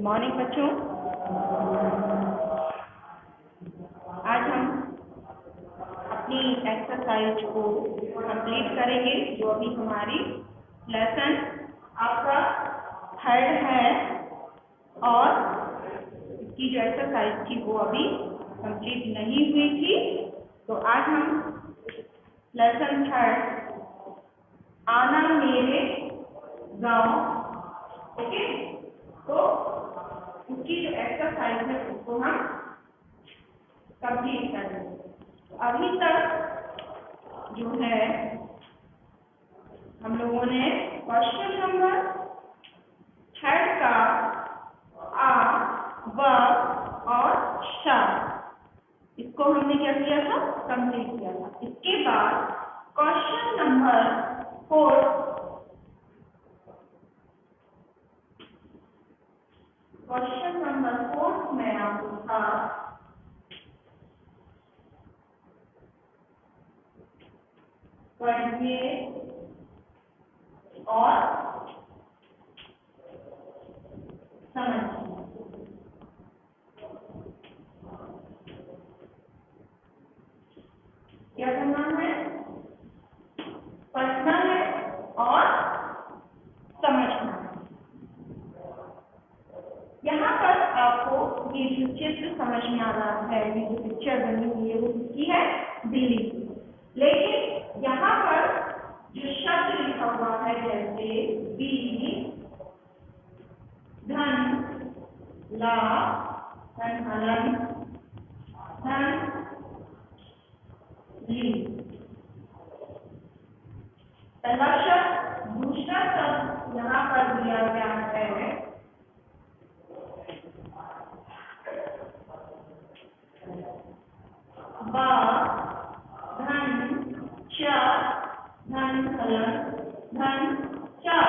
Morning बच्चों, आज हम अपनी एक्सरसाइज को कंप्लीट करेंगे जो अभी हमारी लेसन आपका थर्ड है और इसकी जो एक्सरसाइज थी वो अभी कंप्लीट नहीं हुई थी। तो आज हम लेसन थर्ड आना मेरे गांव, ओके, तो उसकी जो एक्सरसाइज है उसको हम कंप्लीट करेंगे। अभी तक जो है हम लोगों ने क्वेश्चन नंबर थर्ड का आ, व और श इसको हमने क्या किया था, कंप्लीट किया था। इसके बाद क्वेश्चन नंबर फोर्थ में आपको था पढ़िए और समझिए। क्या करना है, पढ़ना है और समझना है। यहाँ पर आपको ये जो चित्र समझ में आ रहा है, ये जो पिक्चर बनी हुई है वो किसकी है, दिल्ली की। लेकिन यहाँ पर जो शब्द लिखा हुआ है जैसे बी, धन, ला, धन हलन, धन ली, पहला शब्द। दूसरा शब्द यहाँ पर दिया गया है बा, धन च, धन हलन, धन चा।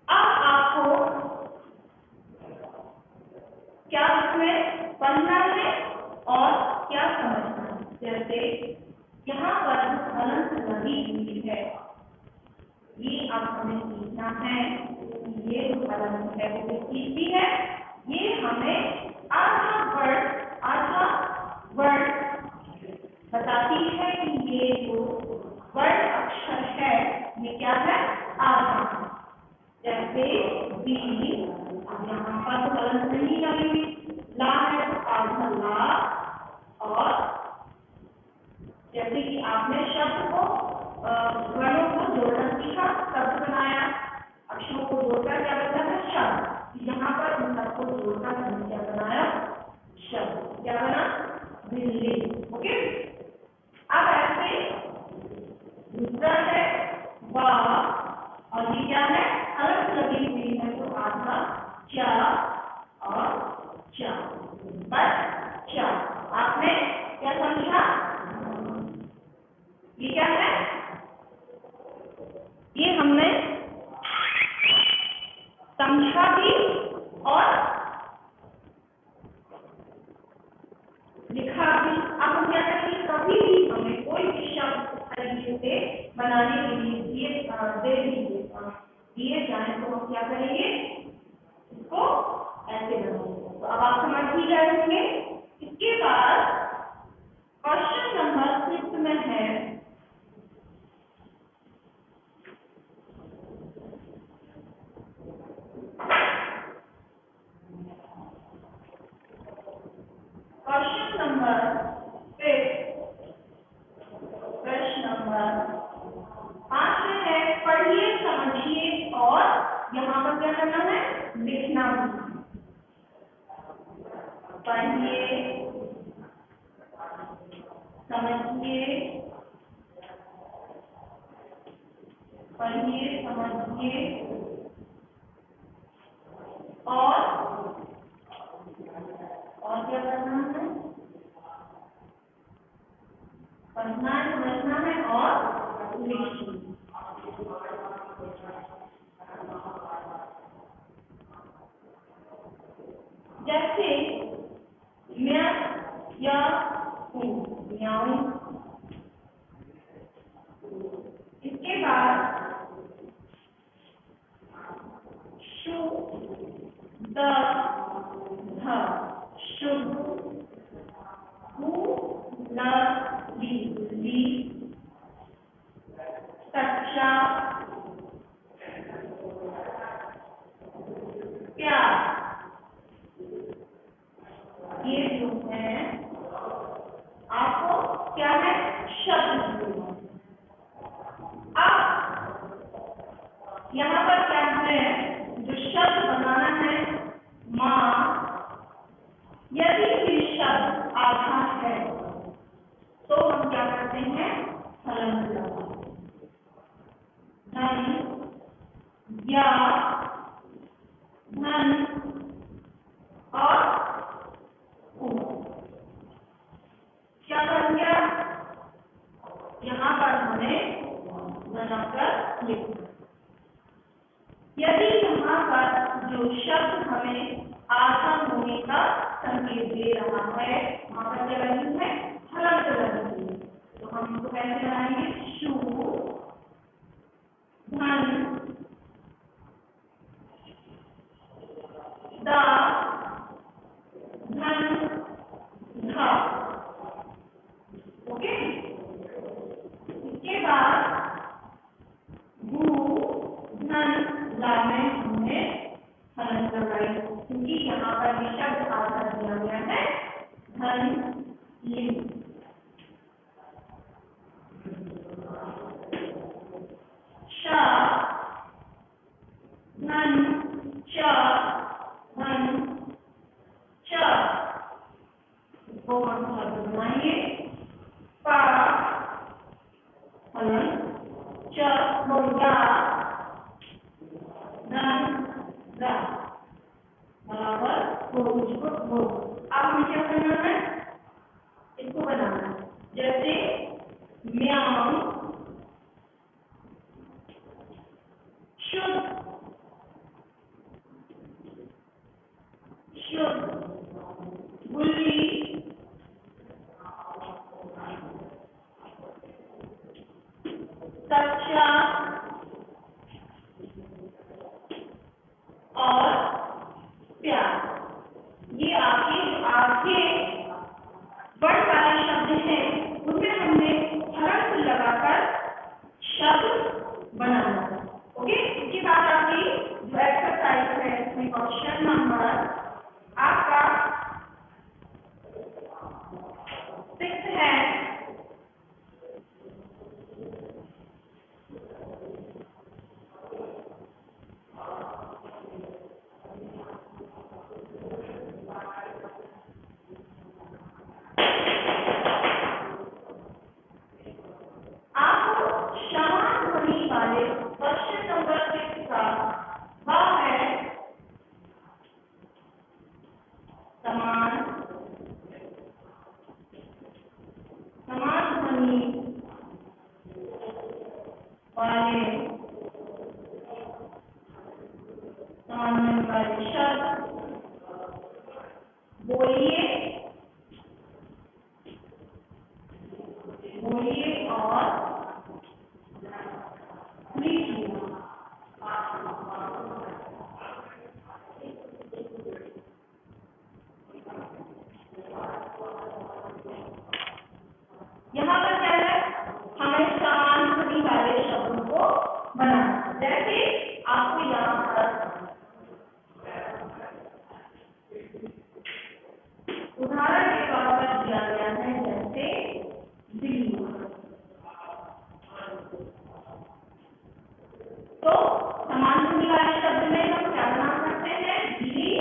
अब आपको क्या इसमें पढ़ना है और क्या समझना है। जैसे यहाँ पर हलन लगी हुई है, ये अब हमें सीखना है कि ये जो हलन है वो किसकी है। ये हमें आधा वर्ड बताती है कि ये जो वर्ड अक्षर है ये क्या है, आधा। जैसे बी, यहाँ पर तो हलन नहीं लगी, ला है तो आधा ला। और जैसे कि आपने शब्द को वर्णों को जोड़ना सीखा, शब्द बनाया, अक्षरों को जोड़कर क्या बनता है, शब्द। यहाँ पर उन सबको जोड़कर हमने क्या बनाया, शब्द। क्या बना, दिल्ली। ओके, अब ऐसे दूसरा है बा, और ये क्या है, अलग लगी हुई है तो आधा चा और चा, बस चा। आपने क्या समझा, ये क्या है, ये हमने समझा भी और लिखा भी। अब हम क्या करेंगे, कभी भी हमें कोई भी शब्द तरीके से बनाने के लिए दिए जाए तो हम क्या करेंगे, इसको ऐसे बनाएंगे। तो अब आप समझ ही गए होंगे। इसके बाद क्वेश्चन नंबर 6 में है क्वेश्चन नंबर 5, प्रश्न नंबर 5 में है पढ़िए, समझिए और यहाँ पर क्या करना है, लिखना भी। पढ़िए, समझिए, पढ़िए, समझिए और क्या करना है, पढ़ना है, समझना है और लिखना। जैसे मैं या हूँ, म्याऊं। इसके बाद शू, बिल्ली, कच्चा, प्यार, ये जो है आपको क्या है शब्द। अब यहाँ पर क्या है जो शब्द बनाना है माँ, यदि ये शब्द आधा है तो हम क्या करते हैं हलंत लगाते हैं। धन, या, धन और क्या बन गया, यहाँ पर हमें बनाकर लिखना। यदि यहाँ पर जो शब्द हमें आधा होने का संकेत दे रहा है वहां पर क्या वैल्यू है हलंत लगेगी, तो हम इसको कैसे बनाएंगे शू, धन, दा, धन, धा। ओके, इसके बाद भू, धन, ला में हमने हलंत लगाई क्योंकि यहाँ पर ये शब्द आधा दिया गया है धन, ली। शा, धन, चा, धन, चा, इसको हम शब्द बनाएंगे पा, हलंत, च, या, धन, रा बराबर हो। अब हमें क्या करना है इसको बनाना है, जैसे म्याऊ, शुद्ध, शुद्ध, गुल्ली, कच्चा और प्यार। ये आपके बड़े वाले शब्द हैं उनमें हमने हलंत लगाकर शब्द बनाना है। ओके, इसके बाद आपकी जो एक्सरसाइज है इसमें क्वेश्चन नंबर आपका 6 है। क्वेश्चन नंबर 6 का वह है समान ध्वनि वाले शब्द बोलिए और लिखिए। यहाँ पर क्या है हमें समान ध्वनि वाले शब्दों को बनाना। जैसे आपको यहाँ पर उदाहरण के तौर पर दिया गया है, जैसे बिल्ली, तो समान ध्वनि वाले शब्द में हम क्या बना सकते हैं बिल्ली,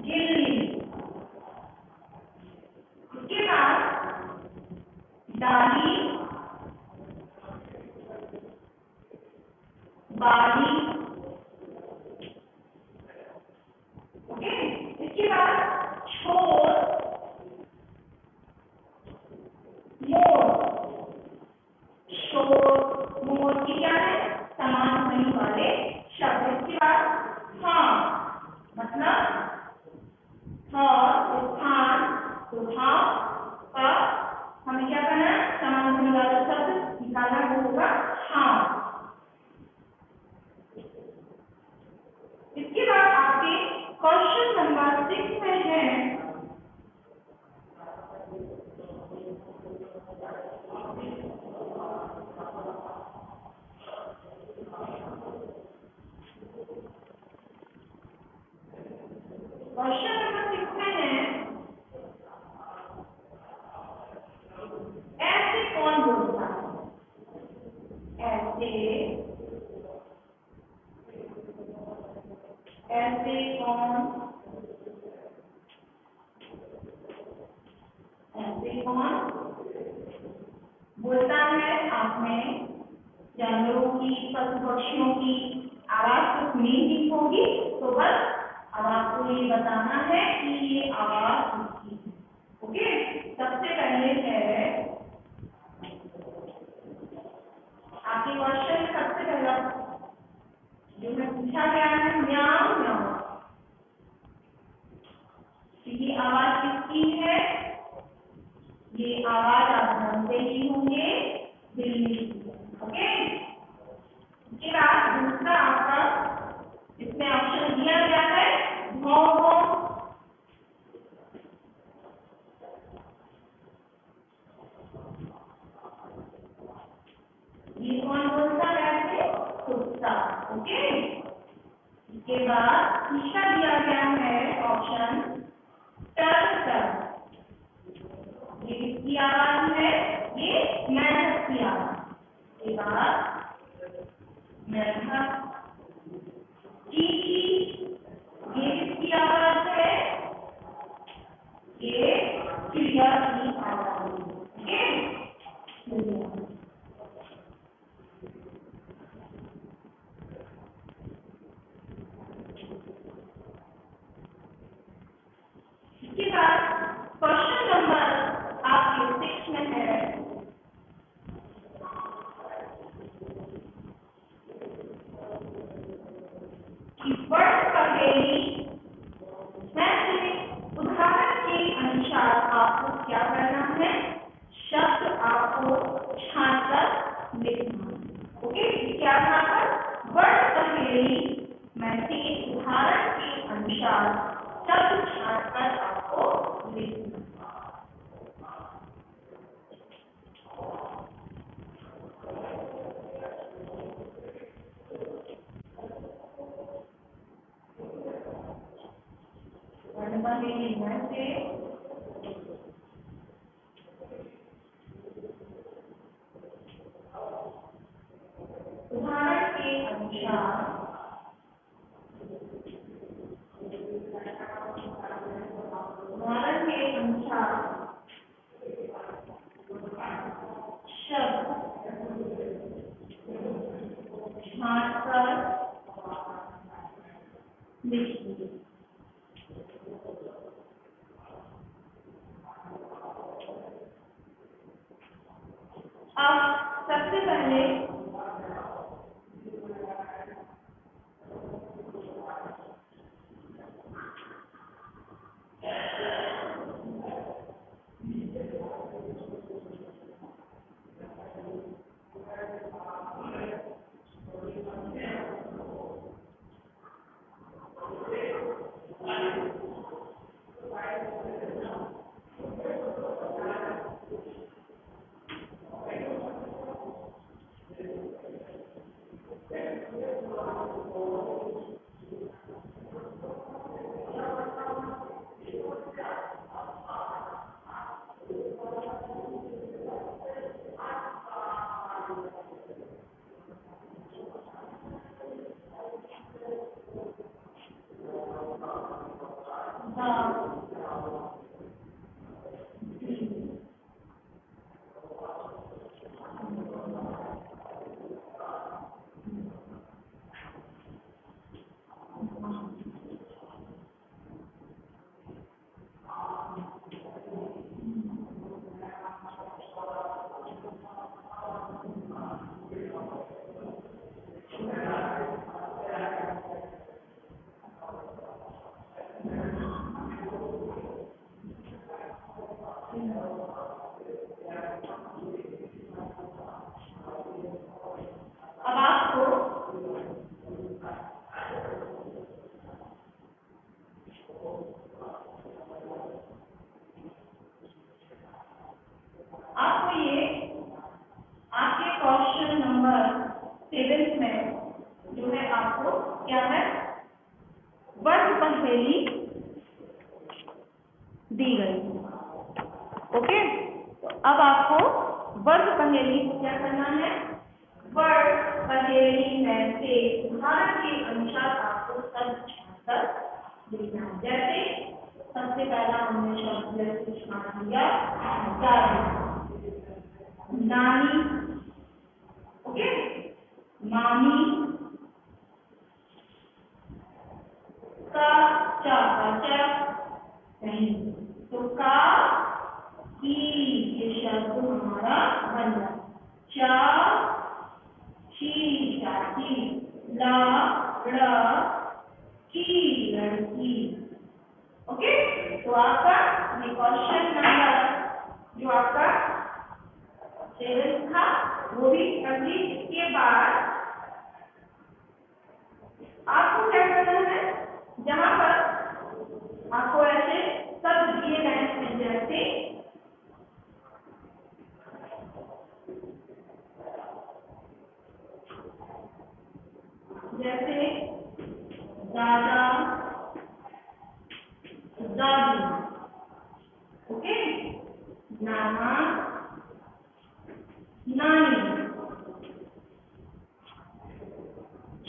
गिल्ली। उसके बाद डाली, बाली। ओके, इसके बाद छोर, मोर, शोर, मोर की क्या है समान ध्वनि वाले शब्द। इसके बाद हाँ, मतलब स्थान, का हमें क्या करना है समान ध्वनि वाला शब्द निकालना, वो होगा हाँ। बोलता है आपने जानवरों की, पशु पक्षियों की आवाज तो सुनी ही होगी, तो बस अब आपको ये बताना है कि ये आवाज किसकी है। ओके, सबसे पहले है आपके क्वेश्चन में सबसे पहला जो है पूछा गया है म्याऊं म्याऊं। ये आवाज किसकी है? ये आवाज आप जानते ही होंगे, बिल्ली की। ओके, इसके बाद दूसरा आपका इसमें ऑप्शन दिया गया है भौं भौं। ये कौन बोलता है? कुत्ता। ओके, इसके बाद तीसरा दिया गया है ऑप्शन टर टर। ये किसकी आवाज है? ये मेंढक की आवाज। इसके बाद मेंढक। ची ची, ये किसकी आवाज है? ये चिड़िया की आवाज। ओके, इसके बाद क्वेश्चन नंबर आपके 6 में है कि वर्ड पहेली में से उदाहरण के अनुसार आपको क्या करना है? शब्द आपको छांटकर लिखना। ओके, क्या था? वर्ड पहेली में से उदाहरण के अनुसार शब्द छांटकर आपको लिखना। वर्ड पहेली में से उदाहरण के अनुसार शब्द छांटकर लिखिए। अब सबसे पहले अब आपको ये आपके क्वेश्चन नंबर 7 में जो है आपको क्या है? वर्ड पहेली दी गई। ओके, तो अब आपको वर्ग पहेली को क्या करना है? वर्ग पहेली में से उदाहरण के अनुसार आपको शब्द छांटकर लिखना है। जैसे सबसे पहला हमने शब्द छांट लिया गाड़ी। नानी, ओके, मामी, का चा नहीं, तो का की ये शब्द हमारा बन रहा। चा ची चाची, ला ड़ा की लड़की, ओके। तो आपका ये क्वेश्चन नंबर जो आपका 7 था वो भी कंप्लीट। इसके बाद आपको क्या करना है, जहां पर आपको ऐसे शब्द दिए गए हैं जैसे दादा, दादी, ओके, नाना, नानी,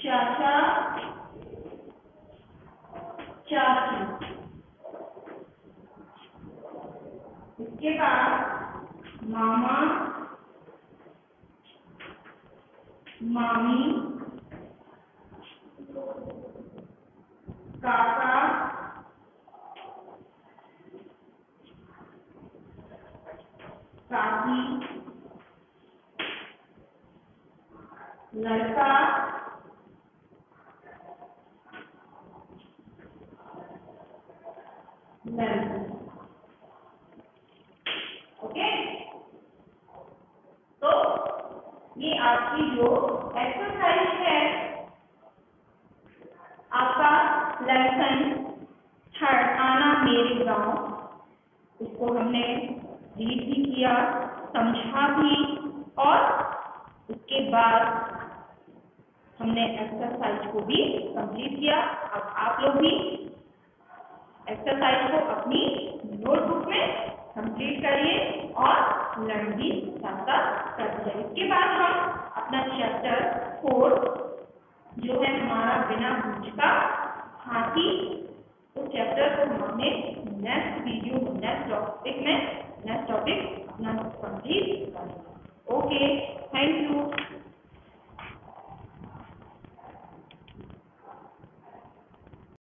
चाचा, चाची। इसके बाद मामा, मामी, काका, काकी, लड़का, लड़की, ओके। तो ये आपकी जो एक्सरसाइज है, आपका लेसन 3 आना मेरे गांव, इसको हमने रीड भी किया, समझा भी, और उसके बाद हमने एक्सरसाइज को भी कंप्लीट किया। अब आप लोग भी एक्सरसाइज को अपनी नोटबुक में कंप्लीट करिए और लर्न भी साथ साथ करिए। इसके बाद हम अपना चैप्टर 4 जो है हमारा बिना पूछ का हाथी, उस चैप्टर को हमने नेक्स्ट वीडियो नेक्स्ट टॉपिक अपना कंप्लीट करेंगे। Okay, thank you.